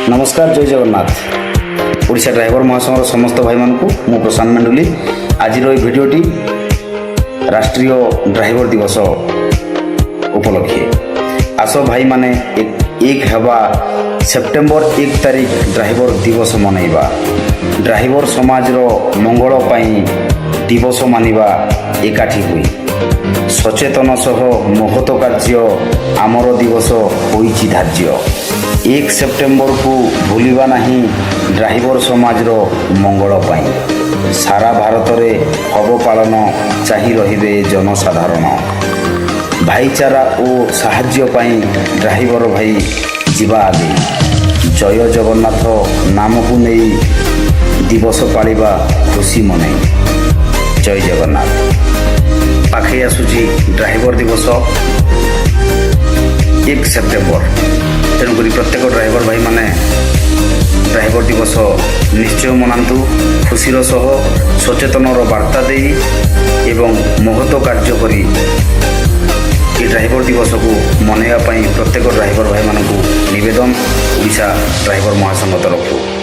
नमस्कार जय जगन्नाथ ओडिशा ड्राइवर महासंघर समस्त भाई मानकु मु प्रशांत मेंडुली आज भिडियोटी राष्ट्रीय ड्राइवर दिवस उपलक्षे आस भाई माने एक हेबा सेप्टेम्बर 1 तारिख ड्राइवर दिवस मनैबा ड्राइवर समाज रो मंगल पाई दिवस मानिबा एकाठी हुई सचेतन सह महत कार्य आमर दिवस होइछि धार्य 1 सेप्टेम्बर को भूलिबा नहीं ड्राइवर समाज रो मंगल पाई सारा भारत रे हब पालन चाहि रहिबे जनसाधारण भाईचारा और साहाय्य पाई ड्राइवर भाई जीवा आगे जय जगन्नाथ नाम को नहीं दिवस पालिबा खुशी मने जय जगन्नाथ पाखे आसुची ड्राइवर दिवस 1 सेप्टेम्बर तेणुक प्रत्येक ड्राइवर भाई माने ड्राइवर दिवस निश्चय मनातु खुशीर सह सचेतनर वार्ता दे एवं महत्व कार्य करी ड्राइवर दिवस को मनैया प्रत्येक ड्राइवर भाई मानक निवेदन ओडिशा ड्राइवर महासंघ तरफ।